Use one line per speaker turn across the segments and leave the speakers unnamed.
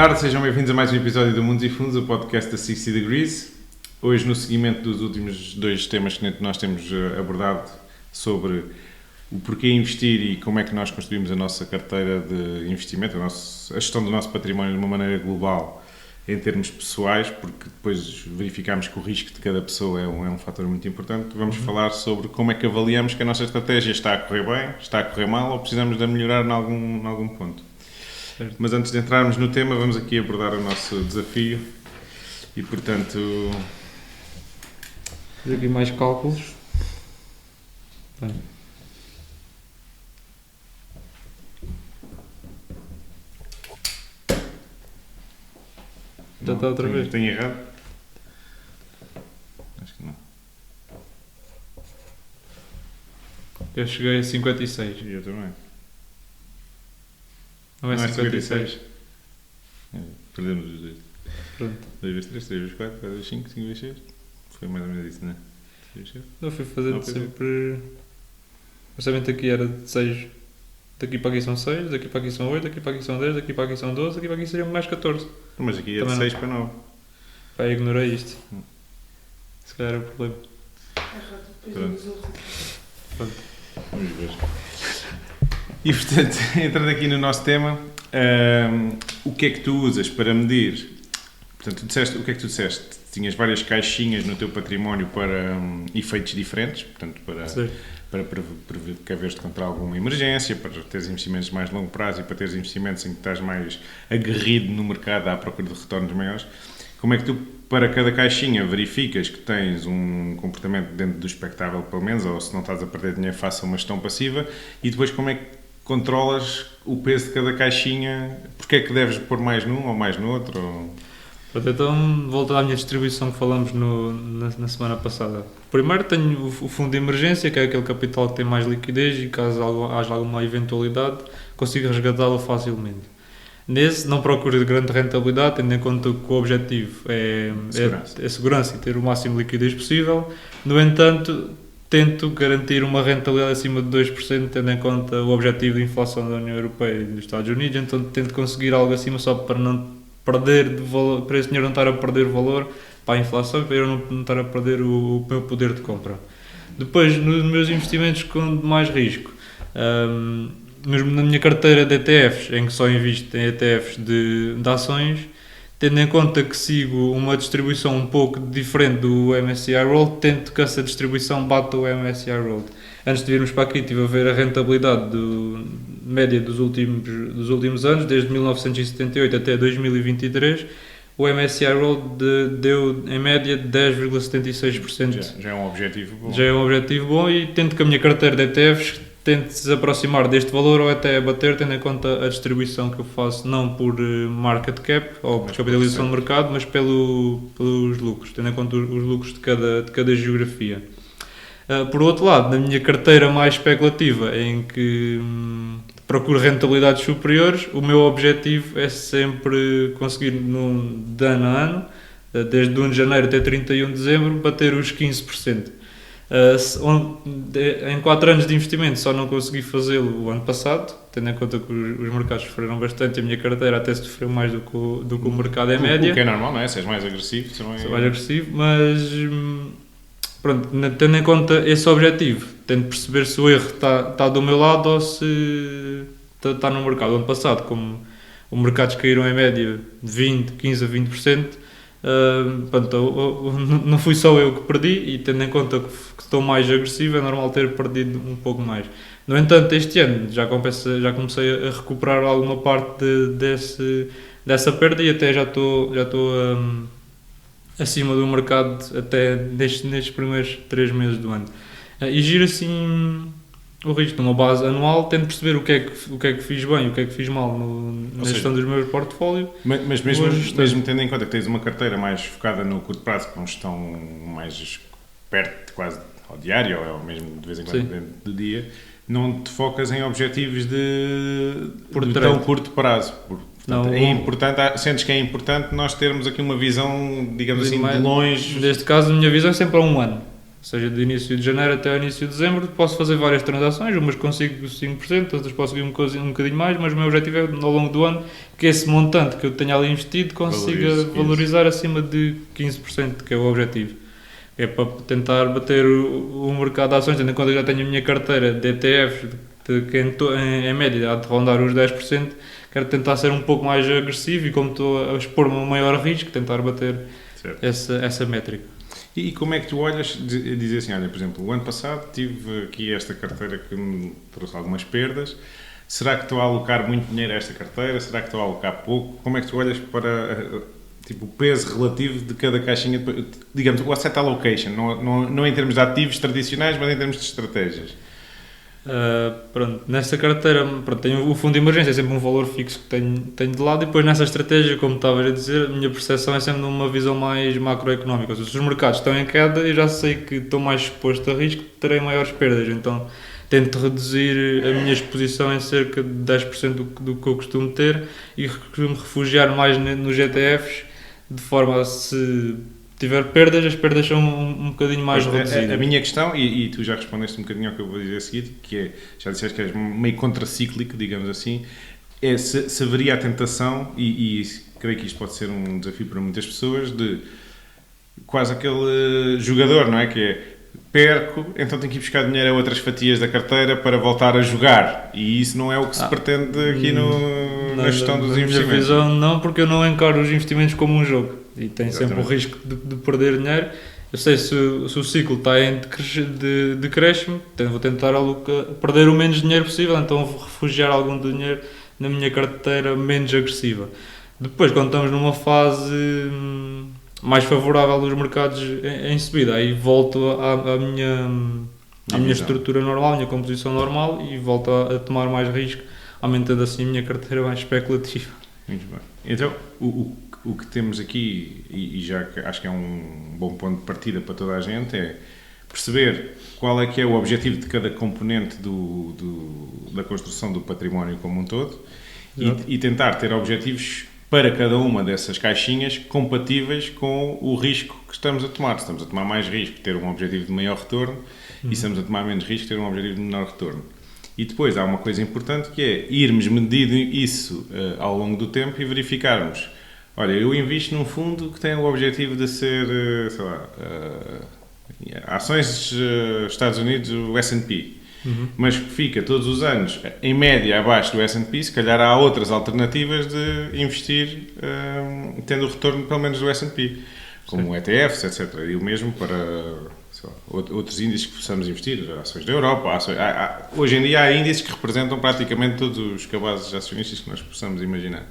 tarde, sejam bem-vindos a mais um episódio do Mundos e Fundos, o podcast da 60 Degrees. Hoje, no seguimento dos últimos dois temas que nós temos abordado sobre o porquê investir e como é que nós construímos a nossa carteira de investimento, a gestão do nosso património de uma maneira global em termos pessoais, porque depois verificamos que o risco de cada pessoa é um fator muito importante. Vamos falar sobre como é que avaliamos que a nossa estratégia está a correr bem, está a correr mal ou precisamos de melhorar em algum ponto. Certo. Mas antes de entrarmos no tema, vamos aqui abordar o nosso desafio e, portanto...
Fazer aqui mais cálculos. Bem. Já está outra vez?
Tenho errado? Acho que não.
Eu cheguei a 56.
E eu também.
Não é 56?
Perdemos os dois.
Pronto.
2 vezes 3, 3 vezes 4, 4 vezes 5, 5 vezes 6. Foi mais ou menos isso, não é? 3 vezes 6.
Eu fui fazer sempre... O orçamento aqui era de 6. Daqui para aqui são 6, daqui para aqui são 8, daqui para aqui são 10, daqui para aqui são 12, daqui para aqui seriam mais 14.
Mas aqui é de
Também
6 para 9.
Pá, ignorei isto. Se calhar é o problema.
Pronto. Vamos ver. E portanto, entrando aqui no nosso tema, o que é que tu usas para medir? Portanto, o que é que tu disseste? Tinhas várias caixinhas no teu património para efeitos diferentes, portanto, para precaveres contra alguma emergência, para teres investimentos de mais longo prazo e para teres investimentos em que estás mais aguerrido no mercado à procura de retornos maiores. Como é que tu, para cada caixinha, verificas que tens um comportamento dentro do expectável, pelo menos, ou se não estás a perder dinheiro, faça uma gestão passiva, e depois como é que controlas o peso de cada caixinha? Porque é que deves pôr mais num ou mais no outro?
Então, voltando à minha distribuição que falamos na semana passada. Primeiro tenho o fundo de emergência, que é aquele capital que tem mais liquidez e caso haja alguma eventualidade, consigo resgatá-lo facilmente. Nesse, não procuro grande rentabilidade, tendo em conta que o objetivo é segurança e ter o máximo de liquidez possível. No entanto, tento garantir uma rentabilidade acima de 2%, tendo em conta o objetivo de inflação da União Europeia e dos Estados Unidos. Então, tento conseguir algo acima só para não perder de valor, para esse dinheiro não estar a perder valor para a inflação, para eu não estar a perder o meu poder de compra. Depois, nos meus investimentos com mais risco, na minha carteira de ETFs, em que só invisto em ETFs de ações, tendo em conta que sigo uma distribuição um pouco diferente do MSCI World, tento que essa distribuição bata o MSCI World. Antes de virmos para aqui, estive a ver a rentabilidade média dos últimos anos, desde 1978 até 2023, o MSCI World deu em média 10,76%.
Já é um objetivo bom.
Já é um objetivo bom e tento que a minha carteira de ETFs tente se aproximar deste valor ou até bater, tendo em conta a distribuição que eu faço, não por market cap ou por capitalização de mercado, mas pelos lucros, tendo em conta os lucros de cada geografia. Por outro lado, na minha carteira mais especulativa, em que procuro rentabilidades superiores, o meu objetivo é sempre conseguir, de ano a ano, desde 1 de janeiro até 31 de dezembro, bater os 15%. Em 4 anos de investimento só não consegui fazê-lo o ano passado, tendo em conta que os mercados sofreram bastante e a minha carteira até sofreu mais do que o mercado em média.
O que é normal, não é? Se és mais agressivo.
Sou mais agressivo, mas... Pronto, tendo em conta esse objetivo, tento perceber se o erro está do meu lado ou se está no mercado. Ano passado, como os mercados caíram em média de 15% a 20%, pronto, não fui só eu que perdi e tendo em conta que estou mais agressivo, é normal ter perdido um pouco mais. No entanto, este ano já comecei a recuperar alguma parte dessa perda e até já estou acima do mercado até nestes primeiros 3 meses do ano. E giro assim o risco numa base anual, tento perceber o que é que fiz bem e o que é que fiz mal na gestão dos meus portfólio.
Mas mesmo tendo em conta que tens uma carteira mais focada no curto prazo, com gestão mais perto, quase ao diário, ou mesmo de vez em quando dentro do dia, não te focas em objetivos de tão curto prazo. Portanto, é importante, sentes que é importante nós termos aqui uma visão, digamos assim, de longe.
Neste caso, a minha visão é sempre a 1 ano. Ou seja, de início de janeiro até ao início de dezembro posso fazer várias transações, umas consigo 5%, outras posso conseguir um bocadinho mais, mas o meu objetivo é, ao longo do ano, que esse montante que eu tenha ali investido consiga valorizar acima de 15%, que é o objetivo. É para tentar bater o mercado de ações, tendo em conta que já tenho a minha carteira de ETFs, que em média há de rondar os 10%, quero tentar ser um pouco mais agressivo e, como estou a expor-me a um maior risco, tentar bater essa métrica.
E como é que tu olhas e dizes assim, olha, por exemplo, o ano passado tive aqui esta carteira que me trouxe algumas perdas, será que estou a alocar muito dinheiro a esta carteira, será que estou a alocar pouco? Como é que tu olhas para tipo, o peso relativo de cada caixinha, digamos, o asset allocation, não em termos de ativos tradicionais, mas em termos de estratégias?
Pronto, nessa carteira tenho o fundo de emergência, é sempre um valor fixo que tenho de lado, e depois nessa estratégia, como estava a dizer, a minha percepção é sempre numa visão mais macroeconómica. Ou seja, se os mercados estão em queda, eu já sei que estou mais exposto a risco, terei maiores perdas, então tento reduzir a minha exposição em cerca de 10% do que eu costumo ter e costumo refugiar mais nos ETFs, de forma a, se tiver perdas, as perdas são um bocadinho mais reduzidas.
A minha questão, e tu já respondeste um bocadinho ao que eu vou dizer a seguir, que é, já disseste que és meio contracíclico, digamos assim, é se haveria a tentação, e creio que isto pode ser um desafio para muitas pessoas, de quase aquele jogador, não é? Que é, perco, então tenho que ir buscar dinheiro a outras fatias da carteira para voltar a jogar, e isso não é o que se pretende aqui na gestão dos investimentos.
Na minha visão não, porque eu não encaro os investimentos como um jogo e tenho sempre o risco de perder dinheiro. Eu sei se o ciclo está em decréscimo, vou tentar perder o menos dinheiro possível, então vou refugiar algum dinheiro na minha carteira menos agressiva. Depois, quando estamos numa fase mais favorável dos mercados em subida, aí volto à minha estrutura normal, à minha composição normal, e volto a tomar mais risco, aumentando assim a minha carteira mais especulativa.
Muito bem. Então, o que temos aqui, e já acho que é um bom ponto de partida para toda a gente, é perceber qual é que é o objetivo de cada componente da construção do património como um todo, e tentar ter objetivos para cada uma dessas caixinhas compatíveis com o risco que estamos a tomar. Se estamos a tomar mais risco, ter um objetivo de maior retorno, e se estamos a tomar menos risco, ter um objetivo de menor retorno. E depois há uma coisa importante, que é irmos medindo isso ao longo do tempo e verificarmos, olha, eu invisto num fundo que tem o objetivo de ser, sei lá, ações Estados Unidos, o S&P, mas que fica todos os anos em média abaixo do S&P, se calhar há outras alternativas de investir tendo o retorno pelo menos do S&P, como ETFs, etc. E o mesmo para outros índices que possamos investir, ações da Europa. Hoje em dia há índices que representam praticamente todos os cabazes acionistas que nós possamos imaginar.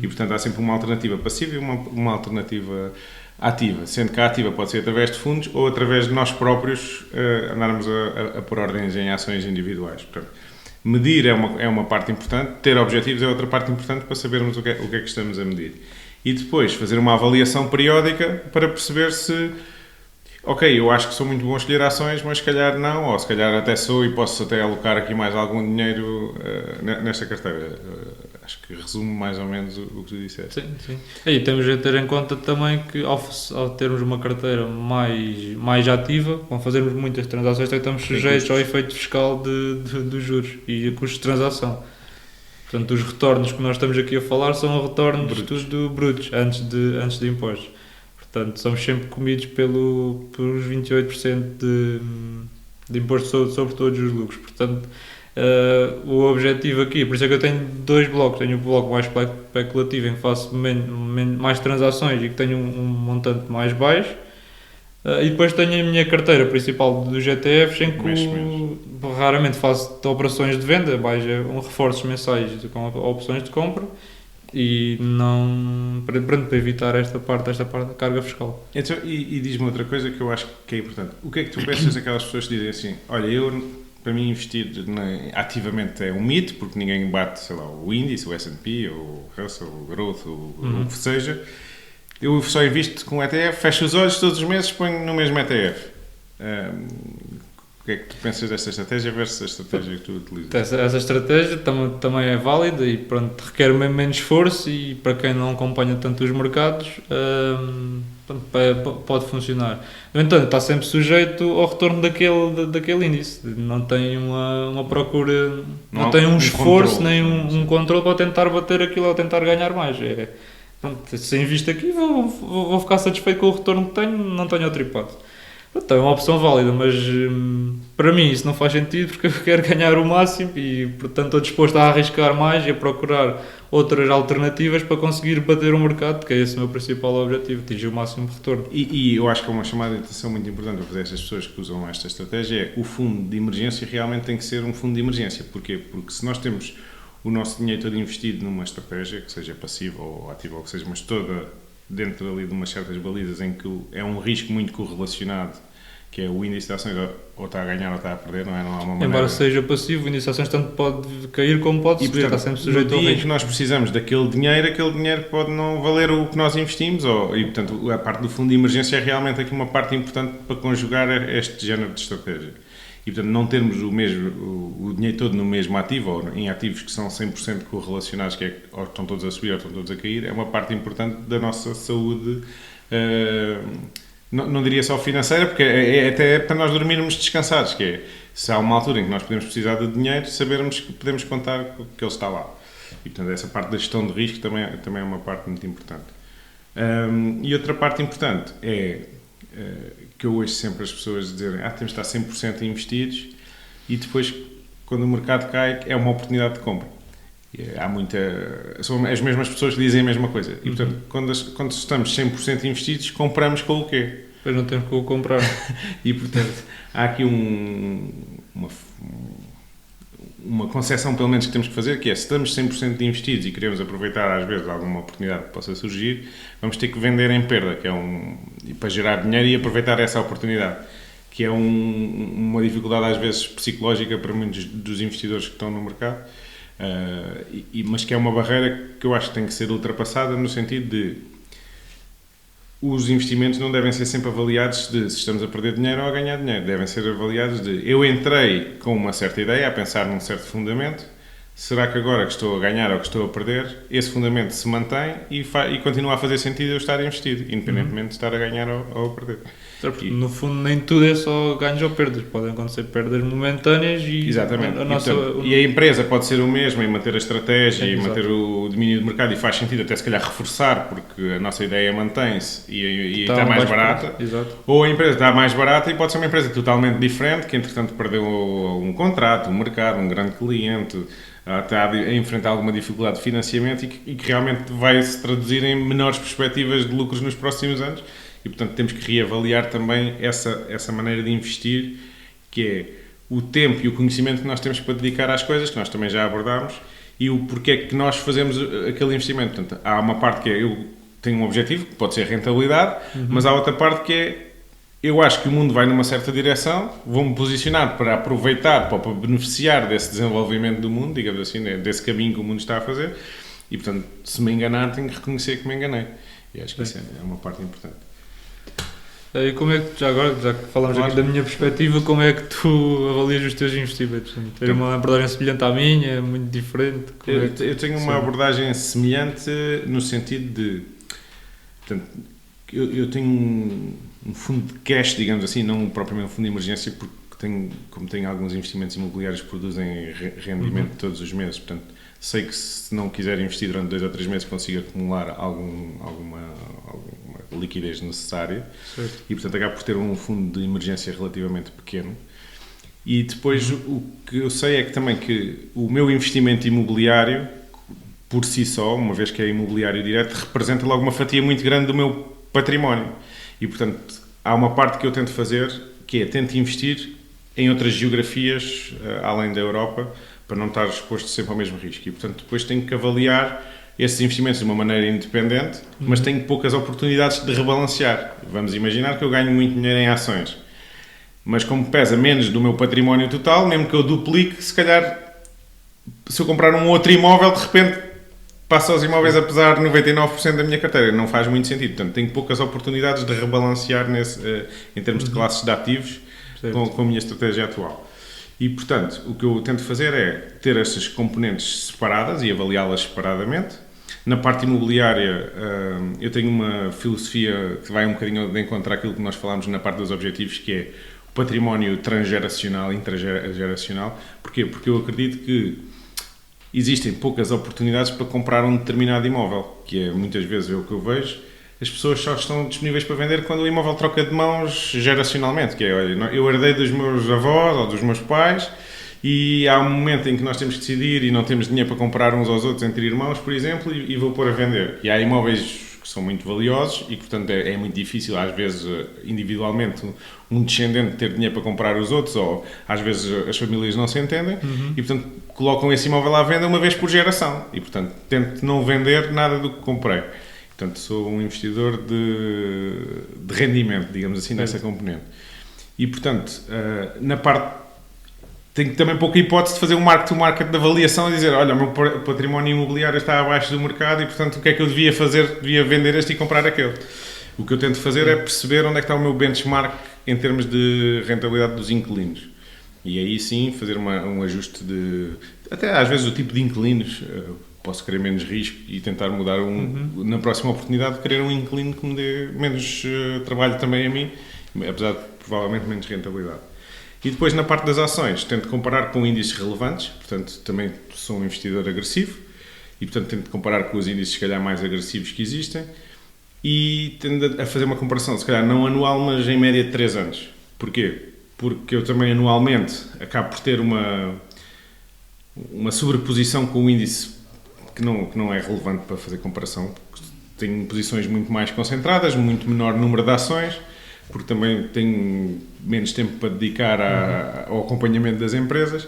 E, portanto, há sempre uma alternativa passiva e uma alternativa ativa, sendo que a ativa pode ser através de fundos ou através de nós próprios andarmos a pôr ordens em ações individuais. Portanto, medir é uma parte importante, ter objetivos é outra parte importante para sabermos o que é que estamos a medir. E depois fazer uma avaliação periódica para perceber se, ok, eu acho que sou muito bom a escolher ações, mas se calhar não, ou se calhar até sou e posso até alocar aqui mais algum dinheiro nesta carteira. Acho que resume mais ou menos o que tu disseste.
Sim. E temos de ter em conta também que ao termos uma carteira mais ativa, ao fazermos muitas transações, estamos sujeitos ao efeito fiscal dos juros e a custos de transação. Portanto, os retornos que nós estamos aqui a falar são retornos brutos, antes de impostos. Portanto, somos sempre comidos pelos 28% de imposto sobre todos os lucros. Portanto, o objetivo aqui, por isso é que eu tenho dois blocos. Tenho o bloco mais especulativo, em que faço mais transações e que tenho um montante mais baixo. E depois tenho a minha carteira principal dos ETFs, em que raramente faço operações de venda, reforços mensais com opções de compra, e não para evitar esta parte da carga fiscal.
Então, e diz-me outra coisa que eu acho que é importante. O que é que tu pensas daquelas pessoas que dizem assim, olha, para mim investir ativamente é um mito, porque ninguém bate, sei lá, o índice, o S&P, o Russell, o Growth, o que seja. Eu só invisto com ETF, fecho os olhos todos os meses, ponho no mesmo ETF. O que é que tu pensas desta estratégia versus a estratégia que tu utilizas?
Essa estratégia também é válida e pronto, requer menos esforço, e para quem não acompanha tanto os mercados, pode funcionar. No entanto, está sempre sujeito ao retorno daquele índice. Não tem uma procura, não tem um esforço,
controle,
nem um controle para tentar bater aquilo ou tentar ganhar mais. Pronto, se invisto aqui, vou ficar satisfeito com o retorno que tenho, não tenho outra hipótese. Então é uma opção válida, mas para mim isso não faz sentido porque eu quero ganhar o máximo e portanto estou disposto a arriscar mais e a procurar outras alternativas para conseguir bater o mercado, que é esse o meu principal objetivo, atingir o máximo de retorno.
E eu acho que é uma chamada de atenção muito importante para fazer estas pessoas que usam esta estratégia é o fundo de emergência realmente tem que ser um fundo de emergência. Porquê? Porque se nós temos o nosso dinheiro todo investido numa estratégia, que seja passiva ou ativa ou que seja, mas toda dentro ali de umas certas balizas em que é um risco muito correlacionado, que é o índice de ações ou está a ganhar ou está a perder, não é? Não há uma maneira...
Embora seja passivo, o índice de ações tanto pode cair como pode subir, está sempre sujeito ao
risco. No dia em
risco.
que nós precisamos daquele dinheiro pode não valer o que nós investimos, e portanto a parte do fundo de emergência é realmente aqui uma parte importante para conjugar este género de estratégia. E portanto não termos o dinheiro todo no mesmo ativo ou em ativos que são 100% correlacionados, que ou estão todos a subir ou estão todos a cair, é uma parte importante da nossa saúde, não diria só financeira, porque é até para nós dormirmos descansados, que é, se há uma altura em que nós podemos precisar de dinheiro, sabermos que podemos contar que ele está lá. E portanto essa parte da gestão de risco também é uma parte muito importante. E outra parte importante é... que eu ouço sempre as pessoas dizerem temos de estar 100% investidos e depois, quando o mercado cai, é uma oportunidade de compra. São as mesmas pessoas que dizem a mesma coisa. E, portanto, quando estamos 100% investidos, compramos com o quê?
Depois não temos que o comprar.
E, portanto, há aqui uma concepção, pelo menos, que temos que fazer, que é, se estamos 100% investidos e queremos aproveitar, às vezes, alguma oportunidade que possa surgir, vamos ter que vender em perda, que é para gerar dinheiro e aproveitar essa oportunidade, que é uma dificuldade, às vezes, psicológica para muitos dos investidores que estão no mercado, mas que é uma barreira que eu acho que tem que ser ultrapassada no sentido de os investimentos não devem ser sempre avaliados de se estamos a perder dinheiro ou a ganhar dinheiro. Devem ser avaliados de eu entrei com uma certa ideia, a pensar num certo fundamento, será que agora que estou a ganhar ou que estou a perder, esse fundamento se mantém e continua a fazer sentido eu estar investido, independentemente de estar a ganhar ou a perder.
No fundo, nem tudo é só ganhos ou perdas. Podem acontecer perdas momentâneas e...
Exatamente. E a empresa pode ser o mesmo em manter a estratégia e manter o domínio do mercado e faz sentido até se calhar reforçar porque a nossa ideia mantém-se e está mais barata. Ou a empresa está mais barata e pode ser uma empresa totalmente diferente que entretanto perdeu um contrato, um mercado, um grande cliente, está a enfrentar alguma dificuldade de financiamento e que realmente vai se traduzir em menores perspectivas de lucros nos próximos anos. E, portanto, temos que reavaliar também essa maneira de investir, que é o tempo e o conhecimento que nós temos para dedicar às coisas, que nós também já abordámos, e o porquê que nós fazemos aquele investimento. Portanto, há uma parte que é, eu tenho um objetivo, que pode ser rentabilidade, mas há outra parte que é, eu acho que o mundo vai numa certa direção, vou-me posicionar para aproveitar, para beneficiar desse desenvolvimento do mundo, digamos assim, desse caminho que o mundo está a fazer, e, portanto, se me enganar, tenho que reconhecer que me enganei. E acho que isso é uma parte importante.
E como é que, já que falamos aqui da minha perspectiva, como é que tu avalias os teus investimentos? Ter uma abordagem semelhante à minha, muito diferente?
Eu tenho uma abordagem semelhante no sentido de... Portanto, eu tenho um fundo de cash, digamos assim, não propriamente um fundo de emergência, porque como tenho alguns investimentos imobiliários que produzem rendimento todos os meses, portanto, sei que se não quiser investir durante 2 ou 3 meses consigo acumular alguma liquidez necessária. Certo. E portanto acabo por ter um fundo de emergência relativamente pequeno. E depois o que eu sei é que também que o meu investimento imobiliário por si só, uma vez que é imobiliário direto, representa logo uma fatia muito grande do meu património. E portanto há uma parte que eu tento fazer que é tento investir em outras geografias além da Europa para não estar exposto sempre ao mesmo risco. E portanto depois tenho que avaliar esses investimentos de uma maneira independente, mas tenho poucas oportunidades de rebalancear. Vamos imaginar que eu ganho muito dinheiro em ações, mas como pesa menos do meu património total, mesmo que eu duplique, se calhar, se eu comprar um outro imóvel, de repente passo aos imóveis a pesar 99% da minha carteira. Não faz muito sentido. Portanto, tenho poucas oportunidades de rebalancear em termos de classes de ativos com a minha estratégia atual. E, portanto, o que eu tento fazer é ter essas componentes separadas e avaliá-las separadamente Na parte imobiliária, eu tenho uma filosofia que vai um bocadinho de encontro àquilo que nós falámos na parte dos objetivos, que é o património transgeracional e intergeracional. Porquê? Porque eu acredito que existem poucas oportunidades para comprar um determinado imóvel, que é muitas vezes o que eu vejo. As pessoas só estão disponíveis para vender quando o imóvel troca de mãos geracionalmente, que é, olha, eu herdei dos meus avós ou dos meus pais e há um momento em que nós temos que decidir e não temos dinheiro para comprar uns aos outros entre irmãos, por exemplo, e vou pôr a vender. E há imóveis que são muito valiosos e, portanto, é muito difícil, às vezes, individualmente, um descendente ter dinheiro para comprar os outros, ou às vezes as famílias não se entendem, e, portanto, colocam esse imóvel à venda uma vez por geração. E, portanto, tento não vender nada do que comprei. Portanto, sou um investidor de rendimento, digamos assim, nessa componente. E, portanto, na parte... Tenho também pouca hipótese de fazer um mark-to-market de avaliação e dizer, olha, o meu património imobiliário está abaixo do mercado e, portanto, o que é que eu devia fazer? Devia vender este e comprar aquele. O que eu tento fazer é perceber onde é que está o meu benchmark em termos de rentabilidade dos inquilinos. E aí sim, fazer um ajuste de... Até às vezes o tipo de inquilinos... Posso querer menos risco e tentar mudar na próxima oportunidade, querer um inquilino que me dê menos trabalho também a mim, apesar de provavelmente menos rentabilidade. E depois na parte das ações, tento comparar com índices relevantes, portanto também sou um investidor agressivo e portanto tento comparar com os índices se calhar mais agressivos que existem e tendo a fazer uma comparação, se calhar não anual, mas em média de 3 anos. Porquê? Porque eu também anualmente acabo por ter uma sobreposição com o índice que não é relevante para fazer comparação, porque tenho posições muito mais concentradas, muito menor número de ações, porque também tenho menos tempo para dedicar ao acompanhamento das empresas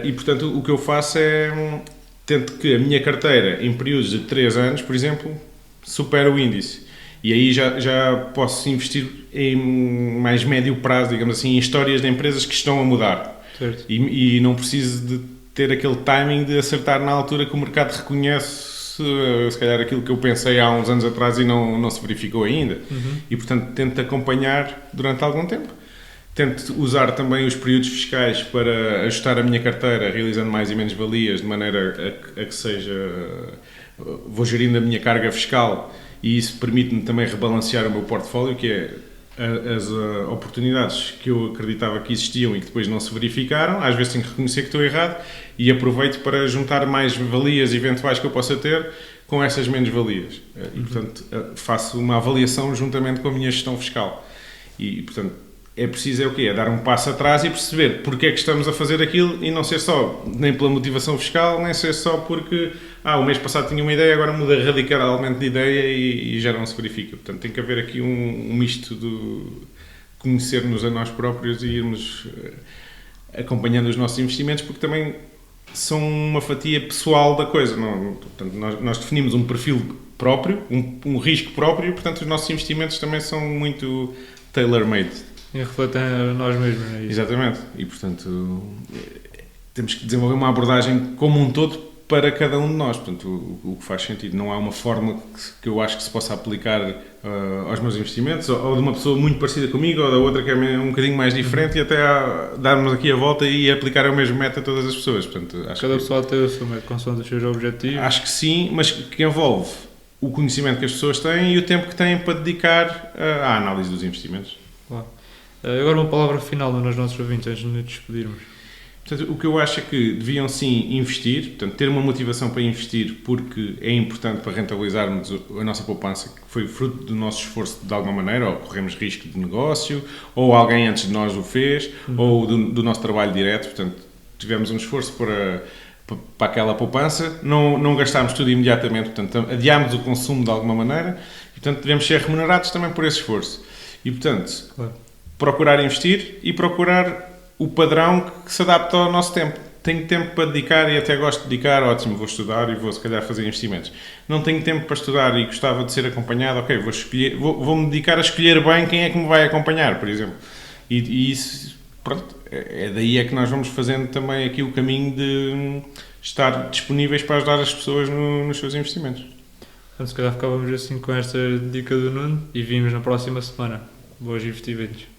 e, portanto, o que eu faço é tento que a minha carteira, em períodos de 3 anos, por exemplo, supere o índice. E aí já posso investir em mais médio prazo, digamos assim, em histórias de empresas que estão a mudar.
Certo.
E não preciso de ter aquele timing de acertar na altura que o mercado reconhece, se calhar, aquilo que eu pensei há uns anos atrás e não se verificou ainda. E, portanto, tento acompanhar durante algum tempo. Tento usar também os períodos fiscais para ajustar a minha carteira, realizando mais e menos valias, de maneira a que seja... Vou gerindo a minha carga fiscal e isso permite-me também rebalancear o meu portfólio, que é as oportunidades que eu acreditava que existiam e que depois não se verificaram. Às vezes tenho que reconhecer que estou errado e aproveito para juntar mais valias eventuais que eu possa ter com essas menos valias. E, portanto, faço uma avaliação juntamente com a minha gestão fiscal. E portanto, é preciso é dar um passo atrás e perceber porque é que estamos a fazer aquilo e não ser só, nem pela motivação fiscal, nem ser só porque o mês passado tinha uma ideia, agora muda radicalmente de ideia e já não se verifica. Portanto, tem que haver aqui um misto de conhecer-nos a nós próprios e irmos acompanhando os nossos investimentos, porque também são uma fatia pessoal da coisa. Portanto, nós definimos um perfil próprio, um risco próprio, e, portanto, os nossos investimentos também são muito tailor-made.
E refletem a nós mesmos, não é isso?
Exatamente. E, portanto, temos que desenvolver uma abordagem como um todo para cada um de nós. Portanto, o que faz sentido. Não há uma forma que eu acho que se possa aplicar aos meus investimentos, ou de uma pessoa muito parecida comigo, ou da outra que é um bocadinho mais diferente, e até darmos aqui a volta e aplicar o mesmo método a todas as pessoas. Portanto, acho
cada
que
pessoa tem o seu método, consoante os seus objetivos.
Acho que sim, mas que envolve o conhecimento que as pessoas têm e o tempo que têm para dedicar à análise dos investimentos.
Claro. Agora uma palavra final nos nossos ouvintes, antes de nos despedirmos.
Portanto, o que eu acho é que deviam sim investir, portanto, ter uma motivação para investir, porque é importante para rentabilizarmos a nossa poupança, que foi fruto do nosso esforço de alguma maneira, ou corremos risco de negócio, ou alguém antes de nós o fez, ou do nosso trabalho direto. Portanto, tivemos um esforço para aquela poupança, não gastámos tudo imediatamente, portanto, adiámos o consumo de alguma maneira, e, portanto, devemos ser remunerados também por esse esforço. E, portanto, claro, procurar investir e procurar o padrão que se adapta ao nosso tempo. Tenho tempo para dedicar e até gosto de dedicar, ótimo, vou estudar e vou se calhar fazer investimentos. Não tenho tempo para estudar e gostava de ser acompanhado, ok, vou-me dedicar a escolher bem quem é que me vai acompanhar, por exemplo. E isso, pronto, é daí é que nós vamos fazendo também aqui o caminho de estar disponíveis para ajudar as pessoas nos seus investimentos.
Então, se calhar ficávamos assim com esta dica do Nuno e vimos na próxima semana. Bons investimentos.